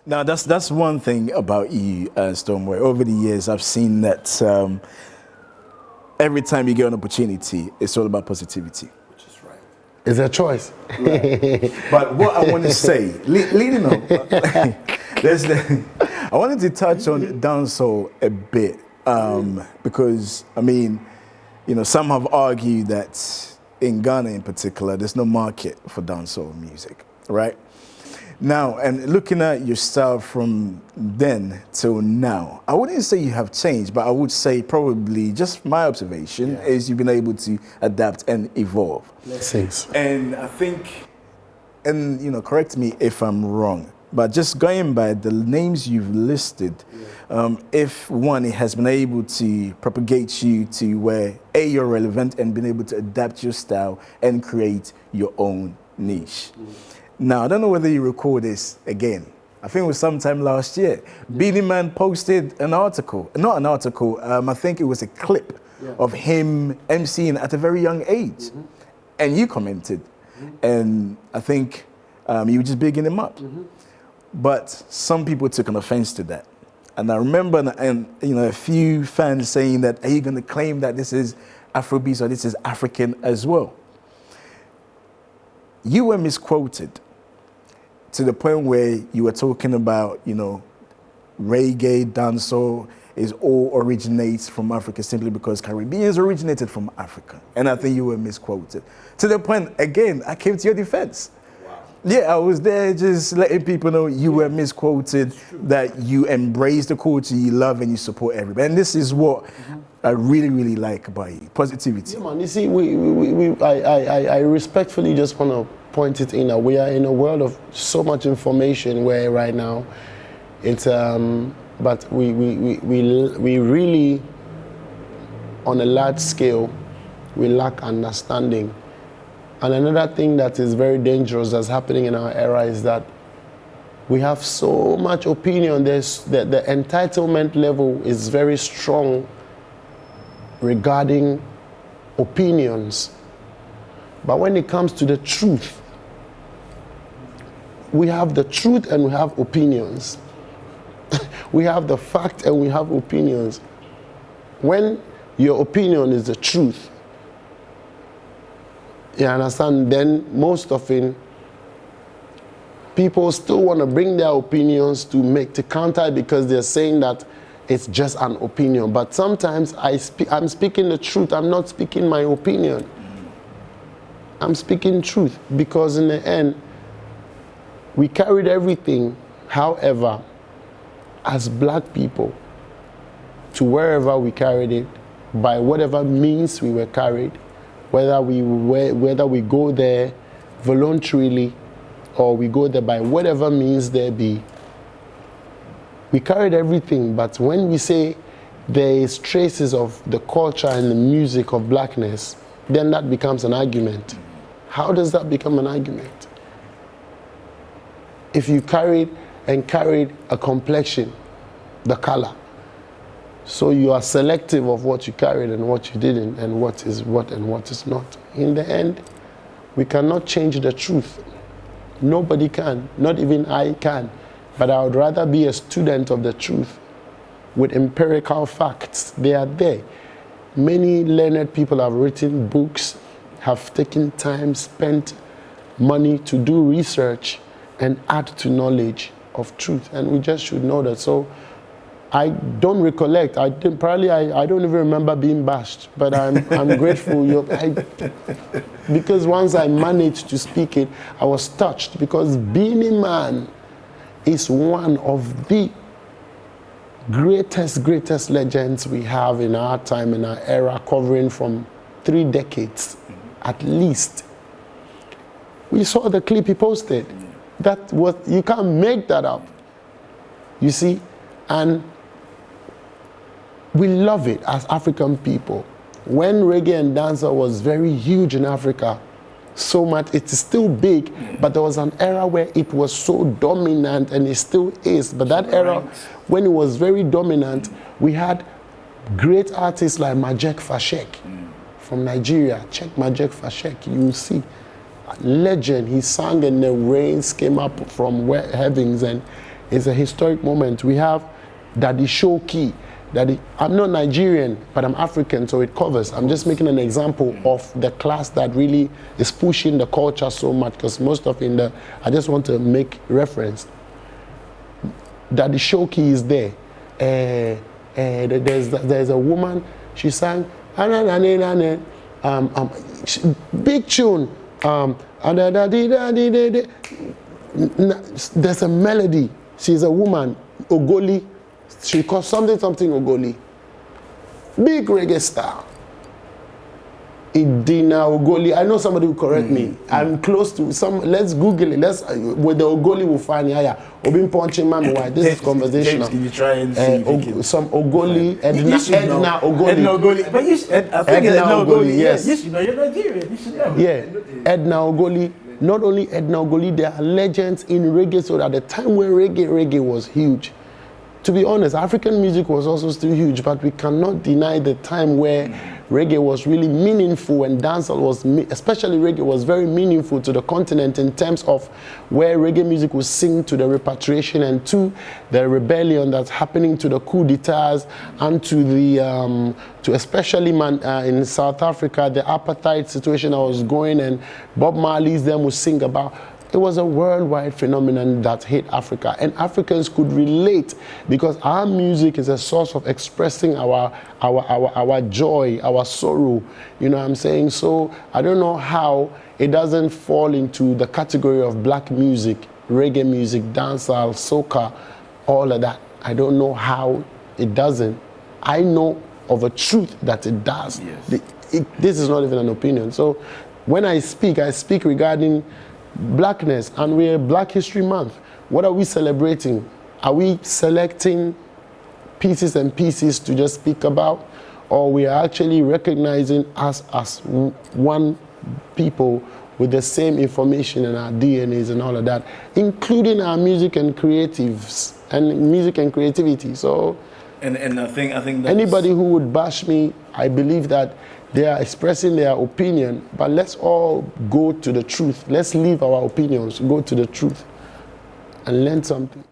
Now, that's one thing about you, Stonebwoy. Over the years, I've seen that every time you get an opportunity, it's all about positivity. Which is right. It's a choice. Right. But what I want to say, leading up, I wanted to touch on dancehall a bit because, I mean, you know, some have argued that in Ghana in particular, there's no market for dancehall music, right? Now, and looking at your style from then till now, I wouldn't say you have changed, but I would say probably just my observation is you've been able to adapt and evolve. Blessings. And I think, and you know, correct me if I'm wrong, but just going by the names you've listed, if one, it has been able to propagate you to where A, you're relevant and been able to adapt your style and create your own niche. Now, I don't know whether you recall this again. I think it was sometime last year. Beanie Man posted an article, not an article, I think it was a clip of him emceeing at a very young age. And you commented, and I think you were just bigging him up. But some people took an offense to that. And I remember you know, a few fans saying that, are you going to claim that this is Afrobeats or this is African as well? You were misquoted to the point where you were talking about, you know, reggae, dancehall is all originates from Africa simply because Caribbeans originated from Africa. And I think you were misquoted. To the point, again, I came to your defense. Yeah, I was there just letting people know you were misquoted, that you embrace the culture, you love and you support everybody. And this is what I really, really like about you, positivity. Yeah, man, you see, I respectfully just want to point it in that we are in a world of so much information where right now it's, but we really, on a large scale, we lack understanding. And another thing that is very dangerous that's happening in our era is that we have so much opinion. There's the entitlement level is very strong regarding opinions. But when it comes to the truth, we have the truth and we have opinions. We have the fact and we have opinions. When your opinion is the truth, you understand, then most often people still want to bring their opinions to counter because they're saying that it's just an opinion. But sometimes I'm speaking the truth. I'm not speaking my opinion. I'm speaking truth because in the end, we carried everything, however, as black people, to wherever we carried it, by whatever means we were carried, whether we go there voluntarily or we go there by whatever means there be. We carried everything, but when we say there is traces of the culture and the music of blackness, then that becomes an argument. How does that become an argument? If you carried a complexion, the color, so you are selective of what you carried and what you didn't, and what is what and what is not. In the end, we cannot change the truth. Nobody can, not even I can. But I would rather be a student of the truth with empirical facts. They are there. Many learned people have written books, have taken time, spent money to do research and add to knowledge of truth. And we just should know that. So I don't recollect. I don't even remember being bashed, but I'm grateful. Because once I managed to speak it, I was touched because Beanie Man is one of the greatest legends we have in our time, in our era, covering from 3 decades at least. We saw the clip he posted. You can't make that up. You see? And we love it as African people. When reggae and dancehall was very huge in Africa, so much, it is still big, but there was an era where it was so dominant, and it still is. But that era, when it was very dominant, we had great artists like Majek Fashek from Nigeria. Check Majek Fashek, you will see. Legend, he sang and the rains came up from heavens, and It's a historic moment. We have Daddy Shoki. I'm not Nigerian, but I'm African, so it covers. I'm just making an example of the class that really is pushing the culture so much, because most of I just want to make reference. Daddy Shoki is there. There's a woman, she sang, big tune. There's a melody. She's a woman, Ogoli. She calls something Ogoli. Big reggae star. Idina Ogoli. I know somebody will correct me. I'm close to some. Let's Google it. With the Ogoli will find here. Obin punching man. Why this is conversational. Can you try and see some Ogoli, Edna Ogoli. Edna Ogoli. But I think Edna Ogoli. Yes. Yes, you know, you're Nigerian. You should know. Yeah. Edna Ogoli. Not only Edna Ogoli, there are legends in reggae. So at the time when reggae was huge. To be honest, African music was also still huge, but we cannot deny the time where reggae was really meaningful, and dancehall was, especially reggae, was very meaningful to the continent in terms of where reggae music was sing to the repatriation and to the rebellion that's happening, to the coup d'etats, and to the to especially in South Africa, the apartheid situation that was going, and Bob Marley's them would sing about. It was a worldwide phenomenon that hit Africa, and Africans could relate because our music is a source of expressing our joy, our sorrow. You know what I'm saying? So I don't know how it doesn't fall into the category of black music, reggae music, dancehall, soca, all of that. I don't know how it doesn't. I know of a truth that it does. Yes. This is not even an opinion. So when I speak regarding blackness, and we're Black History Month. What are we celebrating? Are we selecting pieces and pieces to just speak about, or we are actually recognizing us as one people with the same information in our DNAs and all of that, including our music and creatives and music and creativity? So, and I think that's... anybody who would bash me, I believe that they are expressing their opinion, but let's all go to the truth. Let's leave our opinions, go to the truth, and learn something.